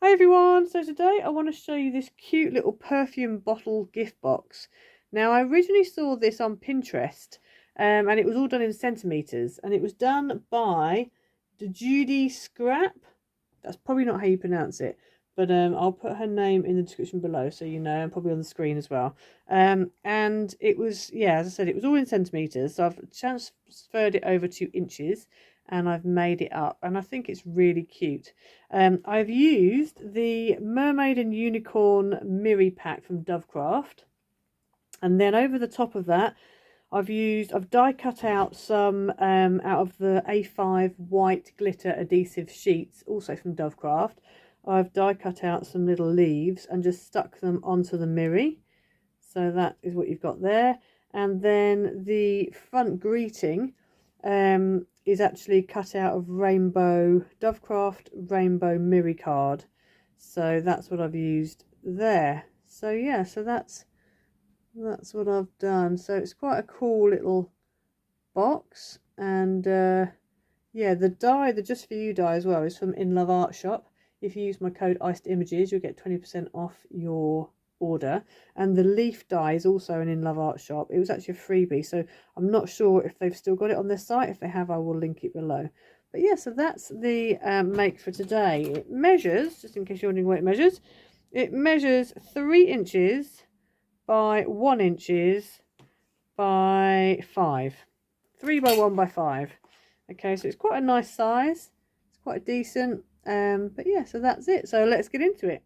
Hi everyone, so today I want to show you this cute little perfume bottle gift box. Now I originally saw this on Pinterest and it was all done in centimetres and it was done by Judy Scrap. That's probably not how you pronounce it, but I'll put her name in the description below so you know, and probably on the screen as well. And it was, yeah, as I said, it was all in centimetres, so I've transferred it over to inches and I've made it up and I think it's really cute. I've used the Mermaid and Unicorn Miri pack from Dovecraft, and then over the top of that I've die cut out some out of the A5 white glitter adhesive sheets, also from Dovecraft. I've die cut out some little leaves and just stuck them onto the Miri. So that is what you've got there. And then the front greeting is actually cut out of rainbow Dovecraft rainbow Miri card. So that's what I've used there. So yeah, so that's what I've done. So it's quite a cool little box. And yeah, the die, the Just For You die as well, is from In Love Art Shop. If you use my code ICEDImages, you'll get 20% off your order. And the leaf die is also an In Love Art Shop. It was actually a freebie, so I'm not sure if they've still got it on their site. If they have, I will link it below. But yeah, so that's the make for today. It measures, just in case you're wondering what it measures 3 inches by 1 inches by 5. 3 by 1 by 5. Okay, so it's quite a nice size. It's quite decent. But yeah, so that's it. So let's get into it.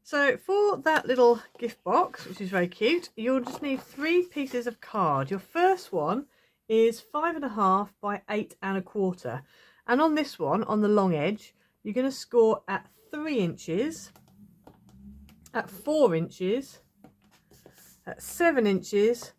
So for that little gift box, which is very cute, you'll just need 3 pieces of card. Your first one is 5.5 by 8.25. And on this one, on the long edge, you're going to score at 3 inches, at 4 inches, at 7 inches,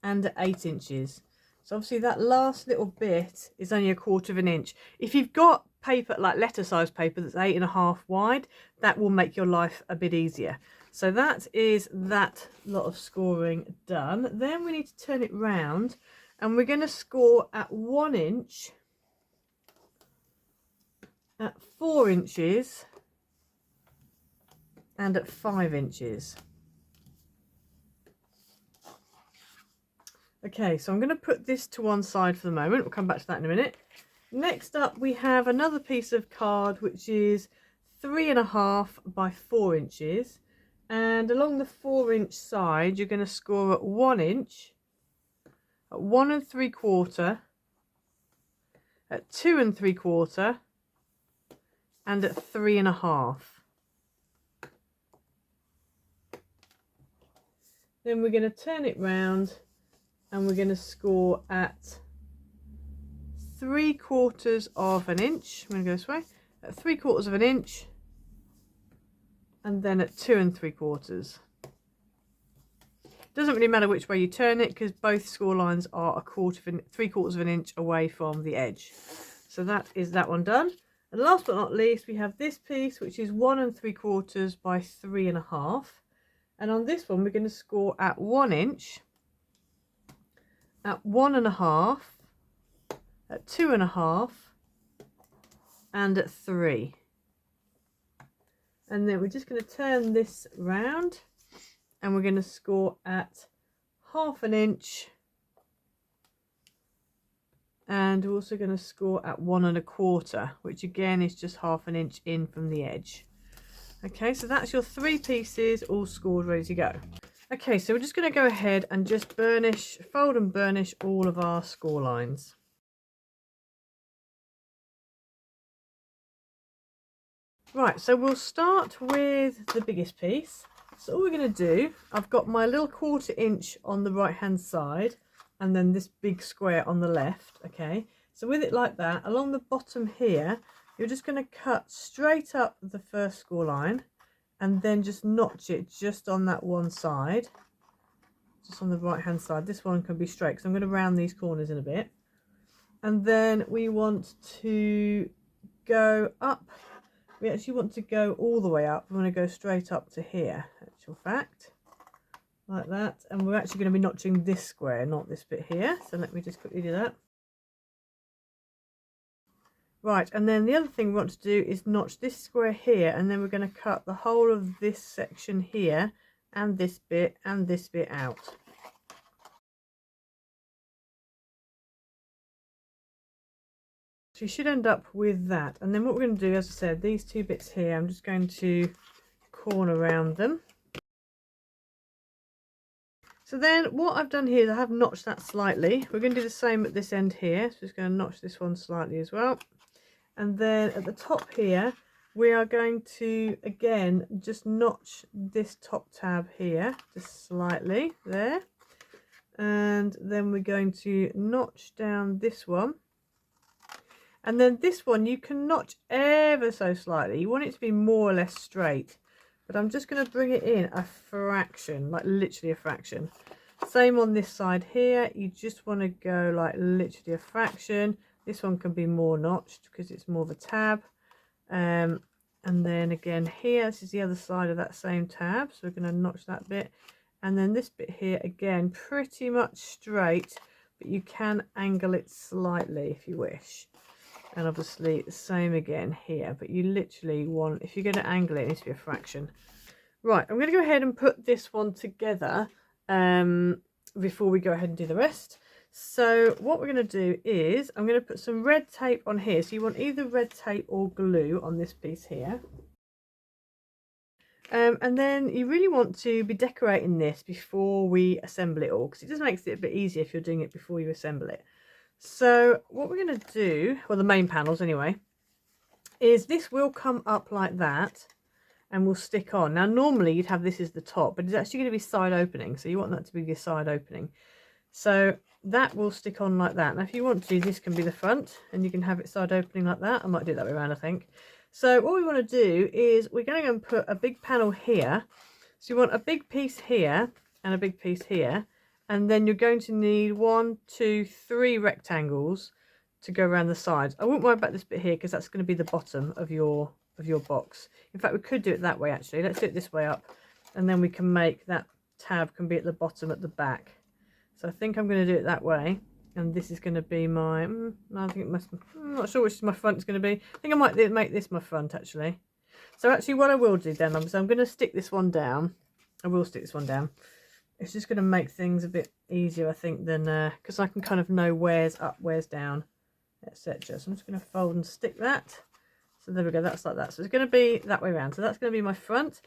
and at 8 inches. So obviously that last little bit is only 1/4 inch. If you've got paper, like letter size paper, that's 8.5 wide, that will make your life a bit easier. So that is that lot of scoring done. Then we need to turn it round and we're going to score at 1 inch, at 4 inches, and at 5 inches. Okay, so I'm going to put this to one side for the moment. We'll come back to that in a minute. Next up, we have another piece of card, which is 3.5 by 4 inches. And along the 4-inch side, you're going to score at 1 inch, at 1 3/4, at 2 3/4, and at 3.5. Then we're going to turn it round and we're going to score at 3/4 inch. I'm going to go this way. At 3/4 inch, and then at 2 3/4. Doesn't really matter which way you turn it because both score lines are 3/4 inch away from the edge. So that is that one done. And last but not least, we have this piece, which is 1 3/4 by 3.5. And on this one, we're going to score at 1 inch, at 1.5, at 2.5, and at 3. And then we're just going to turn this round and we're going to score at 1/2 inch, and we're also going to score at 1 1/4, which again is just 1/2 inch in from the edge. Okay, so that's your 3 pieces all scored, ready to go. Okay, so we're just going to go ahead and just burnish, fold and burnish all of our score lines. Right, so we'll start with the biggest piece. So all we're going to do, I've got my little 1/4 inch on the right hand side and then this big square on the left. Okay, so with it like that, along the bottom here, you're just going to cut straight up the first score line and then just notch it just on that one side, just on the right hand side. This one can be straight because I'm going to round these corners in a bit. And then we want to go up. We actually want to go all the way up. We want to go straight up to here, actual fact, like that. And we're actually going to be notching this square, not this bit here. So let me just quickly do that. Right, and then the other thing we want to do is notch this square here, and then we're going to cut the whole of this section here and this bit out. So you should end up with that. And then what we're going to do, as I said, these two bits here, I'm just going to corner around them. So then what I've done here is I have notched that slightly. We're going to do the same at this end here. So just going to notch this one slightly as well. And then at the top here, we are going to, again, just notch this top tab here, just slightly there. And then we're going to notch down this one. And then this one, you can notch ever so slightly. You want it to be more or less straight. But I'm just going to bring it in a fraction, like literally a fraction. Same on this side here. You just want to go like literally a fraction. This one can be more notched because it's more of a tab. And then again here, this is the other side of that same tab. So we're going to notch that bit. And then this bit here, again, pretty much straight. But you can angle it slightly if you wish. And obviously the same again here, but you literally want, if you're going to angle it, it needs to be a fraction. Right, I'm going to go ahead and put this one together before we go ahead and do the rest. So what we're going to do is I'm going to put some red tape on here. So you want either red tape or glue on this piece here. And then you really want to be decorating this before we assemble it all, because it just makes it a bit easier if you're doing it before you assemble it. So what we're going to do, well, the main panels anyway, is this will come up like that and will stick on. Now normally you'd have this as the top, but it's actually going to be side opening, so you want that to be the side opening. So that will stick on like that. Now if you want to, this can be the front and you can have it side opening like that. I might do it that way around, I think. So what we want to do is we're going to go and put a big panel here. So you want a big piece here and a big piece here. And then you're going to need 1, 2, 3 rectangles to go around the sides. I wouldn't worry about this bit here because that's going to be the bottom of your box. In fact, we could do it that way actually. Let's do it this way up, and then we can make that tab can be at the bottom at the back. So I think I'm going to do it that way, and this is going to be my. I think it must. I'm not sure which my front is going to be. I think I might make this my front actually. So actually, what I will do then is I'm going to stick this one down. I will stick this one down. It's just going to make things a bit easier, I think, than because I can kind of know where's up, where's down, etc. So I'm just going to fold and stick that. So there we go, that's like that. So it's going to be that way around. So that's going to be my front.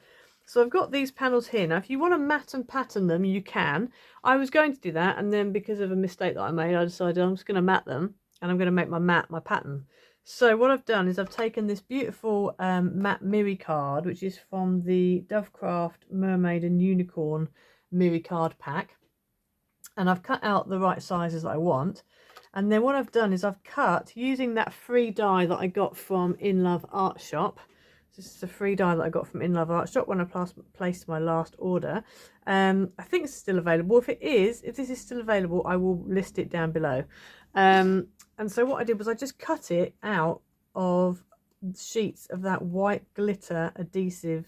So I've got these panels here. Now, if you want to mat and pattern them, you can. I was going to do that, and then because of a mistake that I made, I decided I'm just going to mat them, and I'm going to make my mat my pattern. So what I've done is I've taken this beautiful matte Miri card, which is from the Dovecraft Mermaid and Unicorn Miri card pack, and I've cut out the right sizes that I want. And then what I've done is I've cut using that free die that I got from In Love Art Shop. This is a free die that I got from In Love Art Shop when I placed my last order. I think it's still available. If this is still available, I will list it down below. And so what I did was I just cut it out of sheets of that white glitter adhesive,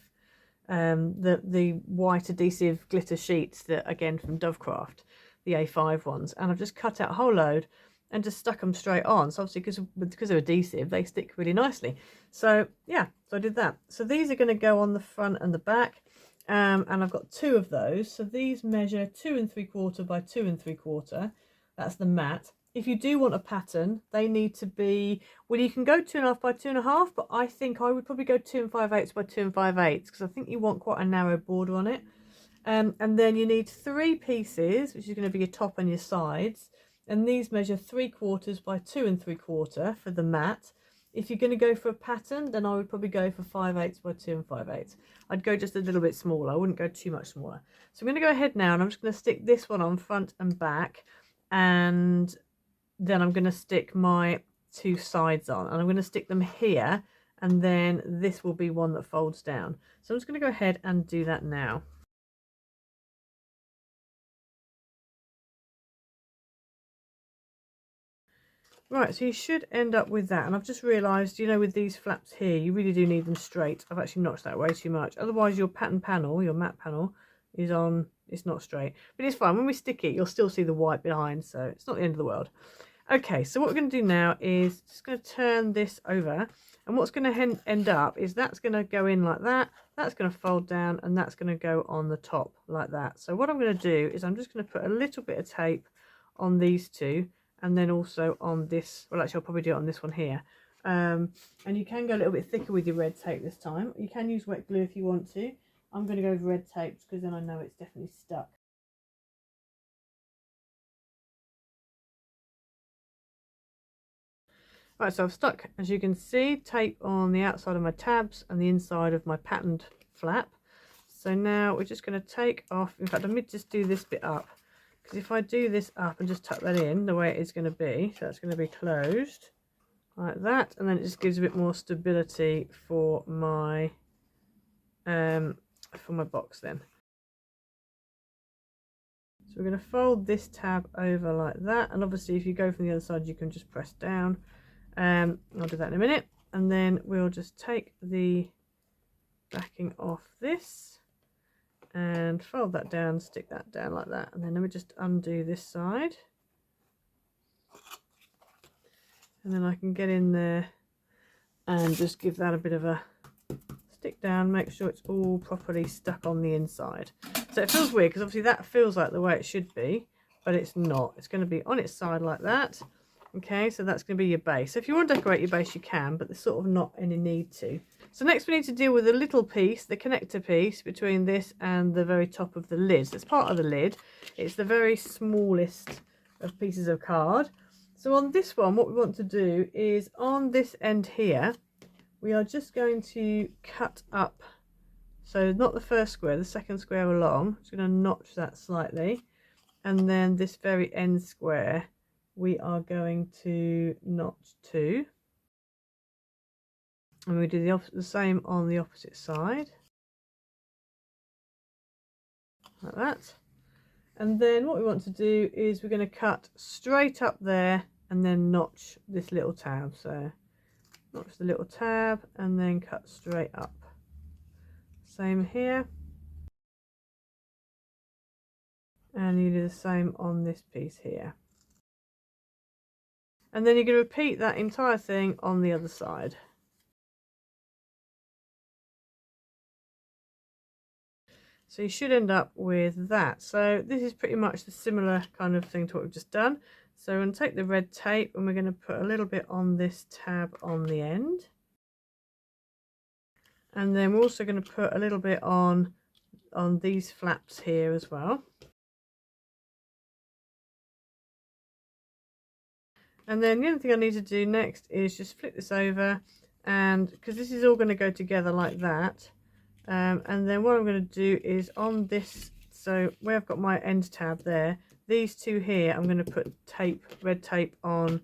the white adhesive glitter sheets that again from Dovecraft, the A5 ones, and I've just cut out a whole load and just stuck them straight on. So obviously because they're adhesive, they stick really nicely. So yeah, so I did that. So these are going to go on the front and the back, and I've got 2 of those. So these measure 2 3/4 by 2 3/4. That's the mat. If you do want a pattern, they need to be, well, you can go 2.5 by 2.5, but I think I would probably go 2 5/8 by 2 5/8 because I think you want quite a narrow border on it. And then you need 3 pieces, which is going to be your top and your sides. And these measure 3/4 by 2 3/4 for the mat. If you're going to go for a pattern, then I would probably go for 5/8 by 2 5/8. I'd go just a little bit smaller. I wouldn't go too much smaller. So I'm going to go ahead now, and I'm just going to stick this one on front and back, and then I'm going to stick my 2 sides on, and I'm going to stick them here, and then this will be one that folds down. So I'm just going to go ahead and do that now. Right, so you should end up with that, and I've just realised, you know, with these flaps here, you really do need them straight. I've actually notched that way too much, otherwise your pattern panel, your matte panel, is on, it's not straight, but it's fine. When we stick it, you'll still see the white behind, so it's not the end of the world. Okay, so what we're going to do now is just going to turn this over, and what's going to end up is that's going to go in like that, that's going to fold down, and that's going to go on the top like that. So what I'm going to do is I'm just going to put a little bit of tape on these two, and then also on this, well actually I'll probably do it on this one here. And you can go a little bit thicker with your red tape this time. You can use wet glue if you want to. I'm going to go with red tape because then I know it's definitely stuck. Right, so I've stuck, as you can see, tape on the outside of my tabs and the inside of my patterned flap. So now we're just going to take off, in fact, let me just do this bit up, because if I do this up and just tuck that in the way it is going to be, so it's going to be closed like that, and then it just gives a bit more stability for my box then. So we're going to fold this tab over like that, and obviously if you go from the other side you can just press down. I'll do that in a minute, and then we'll just take the backing off this and fold that down, stick that down like that, and then let me just undo this side, and then I can get in there and just give that a bit of a stick down, make sure it's all properly stuck on the inside. So it feels weird because obviously that feels like the way it should be, but it's not. It's going to be on its side like that. Okay, so that's going to be your base. So if you want to decorate your base, you can, but there's sort of not any need to. So next we need to deal with a little piece, the connector piece between this and the very top of the lid. So it's part of the lid. It's the very smallest of pieces of card. So on this one, what we want to do is on this end here, we are just going to cut up. So not the first square, the second square along. Just going to notch that slightly. And then this very end square, we are going to notch two, and we do the same on the opposite side like that. And then what we want to do is we're going to cut straight up there and then notch this little tab. So notch the little tab and then cut straight up. Same here, and you do the same on this piece here. And then you're going to repeat that entire thing on the other side. So you should end up with that. So this is pretty much the similar kind of thing to what we've just done. So we're going to take the red tape and we're going to put a little bit on this tab on the end. And then we're also going to put a little bit on these flaps here as well. And then the only thing I need to do next is just flip this over, and because this is all going to go together like that, and then what I'm going to do is on this, so where I've got my end tab there, these two here, I'm going to put tape, red tape on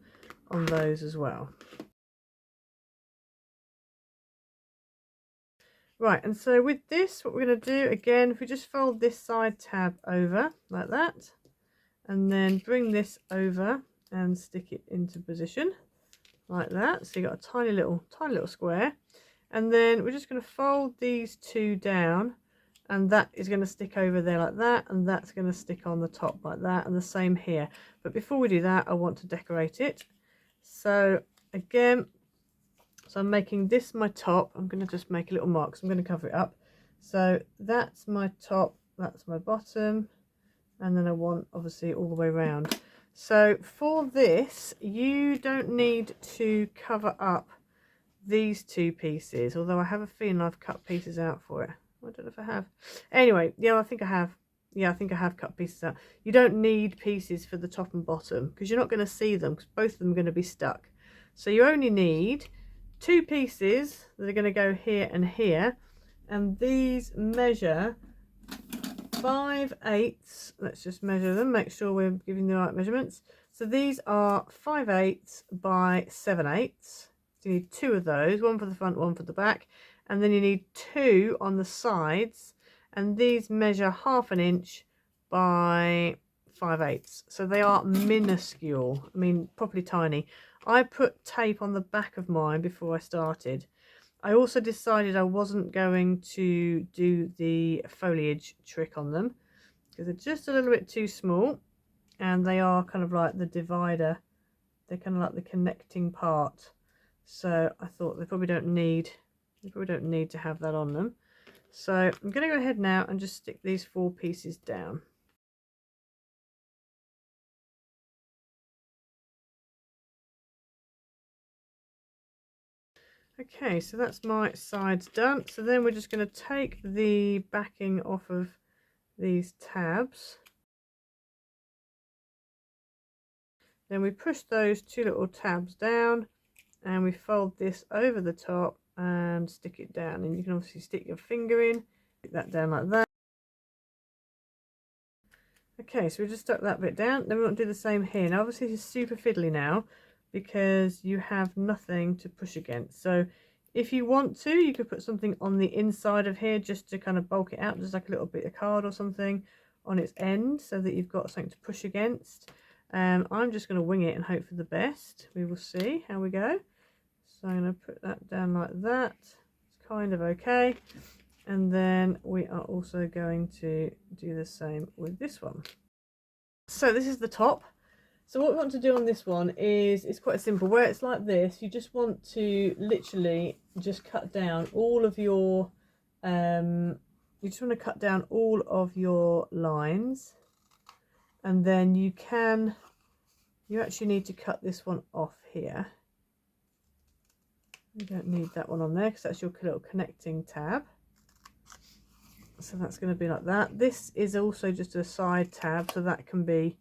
those as well. Right, and so with this, what we're going to do again, if we just fold this side tab over like that, and then bring this over and stick it into position like that. So you got a tiny little square, and then we're just going to fold these two down, and that is going to stick over there like that, and that's going to stick on the top like that, and the same here. But before we do that, I want to decorate it. So again, so I'm making this my top. I'm going to just make a little mark, so I'm going to cover it up. So that's my top, that's my bottom, and then I want obviously all the way around. So for this, you don't need to cover up these two pieces, although I have a feeling I've cut pieces out for it. I don't know if I have. Anyway, yeah, I think I have. Yeah, I think I have cut pieces out. You don't need pieces for the top and bottom because you're not going to see them, because both of them are going to be stuck. So you only need two pieces that are going to go here and here, and these measure 5/8. Let's just measure them, make sure we're giving the right measurements. So these are 5/8 by 7/8. So you need two of those, one for the front, one for the back, and then you need two on the sides, and these measure 1/2 inch by 5/8. So they are minuscule, I mean properly tiny. I put tape on the back of mine before I started. I also decided I wasn't going to do the foliage trick on them because they're just a little bit too small, and they are kind of like the divider They're kind of like the connecting part. So I thought they probably don't need to have that on them. So I'm going to go ahead now and just stick these 4 pieces down. Okay, so that's my sides done. So then we're just going to take the backing off of these tabs. Then we push those 2 little tabs down and we fold this over the top and stick it down. And you can obviously stick your finger in, stick that down like that. Okay, so we just stuck that bit down. Then we want to do the same here. Now obviously this is super fiddly now because you have nothing to push against. So if you want to, you could put something on the inside of here just to kind of bulk it out, just like a little bit of card or something on its end so that you've got something to push against. I'm just going to wing it and hope for the best. We will see how we go. So I'm going to put that down like that. It's kind of okay. And then we are also going to do the same with this one. So this is the top. So what we want to do on this one is, it's quite simple. Where it's like this, you just want to literally just cut down all of your, you just want to cut down all of your lines. And then you actually need to cut this one off here. You don't need that one on there because that's your little connecting tab. So that's going to be like that. This is also just a side tab, so that can be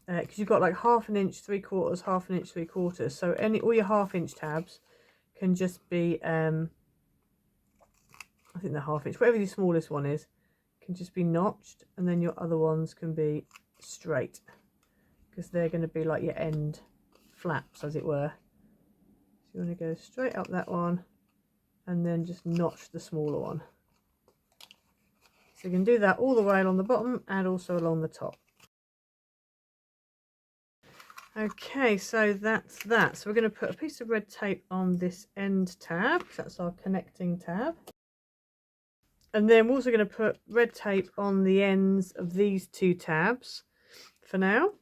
because you've got like 1/2 inch, 3/4, 1/2 inch, 3/4. So all your 1/2 inch tabs can just be I think the 1/2 inch, whatever your smallest one is, can just be notched, and then your other ones can be straight because they're going to be like your end flaps, as it were. So you want to go straight up that one and then just notch the smaller one. So you can do that all the way along the bottom and also along the top. Okay, so that's that. So we're going to put a piece of red tape on this end tab, because that's our connecting tab. And then we're also going to put red tape on the ends of these 2 tabs for now.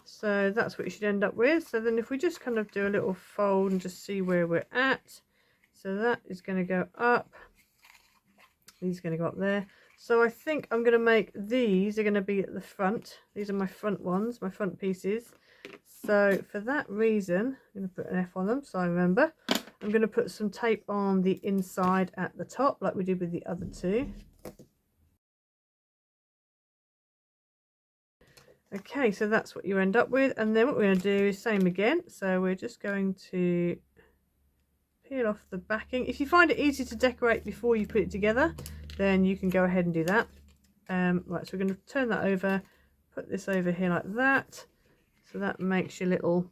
So that's what you should end up with. So then if we just kind of do a little fold and just see where we're at. So that is going to go up. These are going to go up there. So I think I'm going to make these are going to be at the front. These are my front ones, my front pieces. So for that reason, I'm going to put an F on them so I remember. I'm going to put some tape on the inside at the top like we did with the other 2. Okay, so that's what you end up with. And then what we're going to do is same again. So we're just going to peel off the backing. If you find it easy to decorate before you put it together, then you can go ahead and do that. Right, so we're going to turn that over, put this over here like that. So that makes your little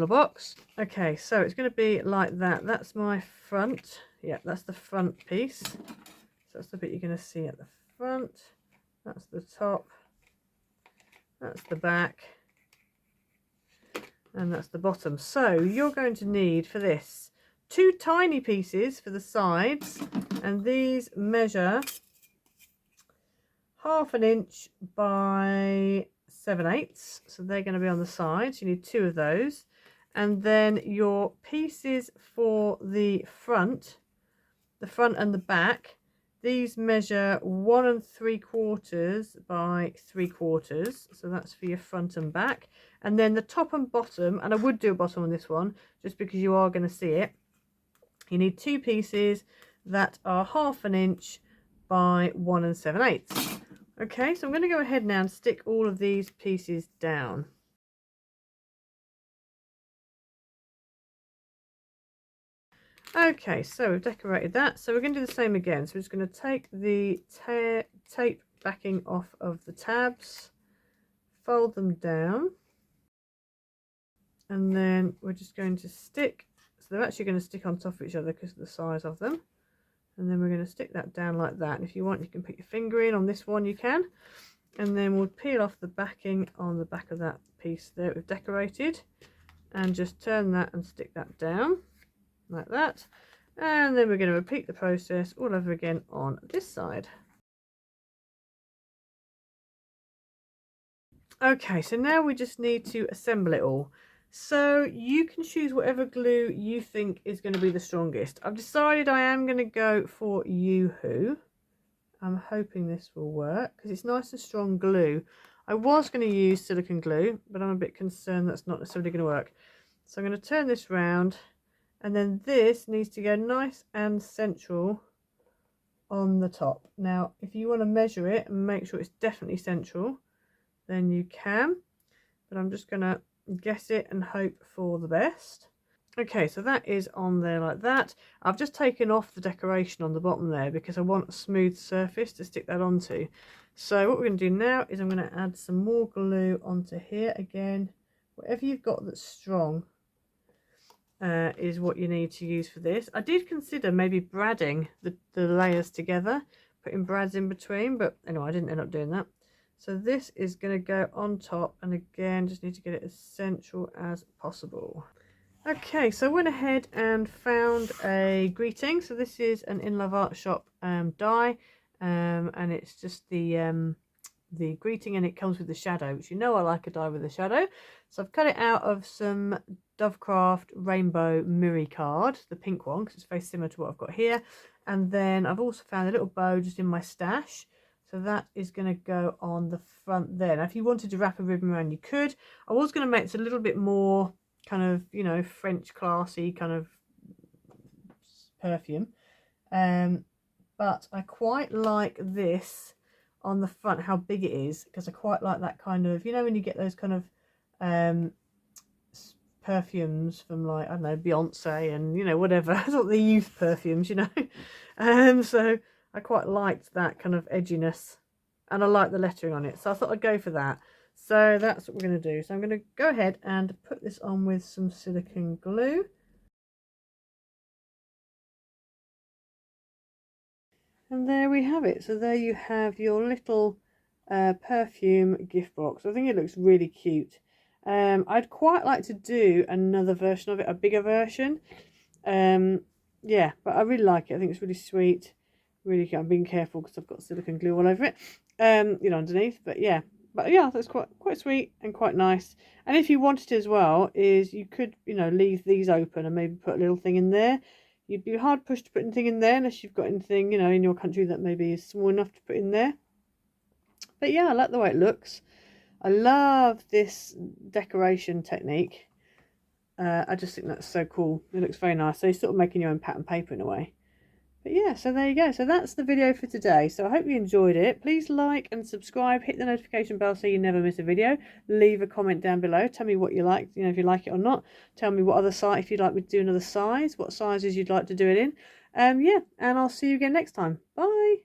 box. Okay, so it's going to be like that. That's my front. Yeah, that's the front piece. So that's the bit you're going to see at the front. That's the top. That's the back. And that's the bottom. So you're going to need for this 2 tiny pieces for the sides, and these measure 1/2 inch by 7/8. So they're going to be on the sides. You need 2 of those. And then your pieces for the front and the back, these measure 1 3/4 by 3/4. So that's for your front and back. And then the top and bottom, and I would do a bottom on this one just because you are going to see it. You need 2 pieces that are 1/2 inch by 1 7/8. Okay, so I'm going to go ahead now and stick all of these pieces down. Okay, so we've decorated that. So we're going to do the same again. So we're just going to take the tape backing off of the tabs, fold them down, and then we're just going to stick. So they're actually going to stick on top of each other because of the size of them. And then we're going to stick that down like that. And if you want, you can put your finger in on this one, you can. And then we'll peel off the backing on the back of that piece there we've decorated, and just turn that and stick that down like that. And then we're going to repeat the process all over again on this side. Okay, so now we just need to assemble it all. So you can choose whatever glue you think is going to be the strongest. I've decided I am going to go for Yoo-hoo. I'm hoping this will work because it's nice and strong glue. I was going to use silicone glue, but I'm a bit concerned that's not necessarily going to work. So I'm going to turn this round, and then this needs to go nice and central on the top. Now, if you want to measure it and make sure it's definitely central, then you can, but I'm just going to guess it and hope for the best. Okay, so that is on there like that. I've just taken off the decoration on the bottom there because I want a smooth surface to stick that onto. So what we're going to do now is I'm going to add some more glue onto here. Again, whatever you've got that's strong is what you need to use for this. I did consider maybe bradding the layers together, putting brads in between, but anyway, I didn't end up doing that. So this is going to go on top, and again, just need to get it as central as possible. Okay, so I went ahead and found a greeting. So this is an In Love Art Shop die, and it's just the greeting, and it comes with the shadow, which you know I like a die with a shadow. So I've cut it out of some Dovecraft Rainbow Miri card, the pink one, because it's very similar to what I've got here. And then I've also found a little bow just in my stash. So that is going to go on the front there. Now, if you wanted to wrap a ribbon around, you could. I was going to make it a little bit more kind of, you know, French classy kind of perfume. But I quite like this on the front, how big it is, because I quite like that kind of, you know, when you get those kind of perfumes from, like, I don't know, Beyonce and, you know, whatever, sort of the youth perfumes, you know. So I quite liked that kind of edginess, and I like the lettering on it, so I thought I'd go for that. So that's what we're going to do. So I'm going to go ahead and put this on with some silicone glue. And there we have it. So there you have your little perfume gift box. I think it looks really cute. I'd quite like to do another version of it, a bigger version. Yeah, but I really like it. I think it's really sweet. Really cute. I'm being careful because I've got silicone glue all over it, you know, underneath. But yeah, that's quite sweet and quite nice. And if you wanted to as well, is you could, you know, leave these open and maybe put a little thing in there. You'd be hard pushed to put anything in there unless you've got anything, you know, in your country that maybe is small enough to put in there. But yeah, I like the way it looks. I love this decoration technique. I just think that's so cool. It looks very nice. So you're sort of making your own pattern paper in a way. But yeah, so there you go. So that's the video for today. So I hope you enjoyed it. Please like and subscribe. Hit the notification bell so you never miss a video. Leave a comment down below. Tell me what you like, you know, if you like it or not. Tell me what other size, if you'd like me to do another size, what sizes you'd like to do it in. Yeah, and I'll see you again next time. Bye.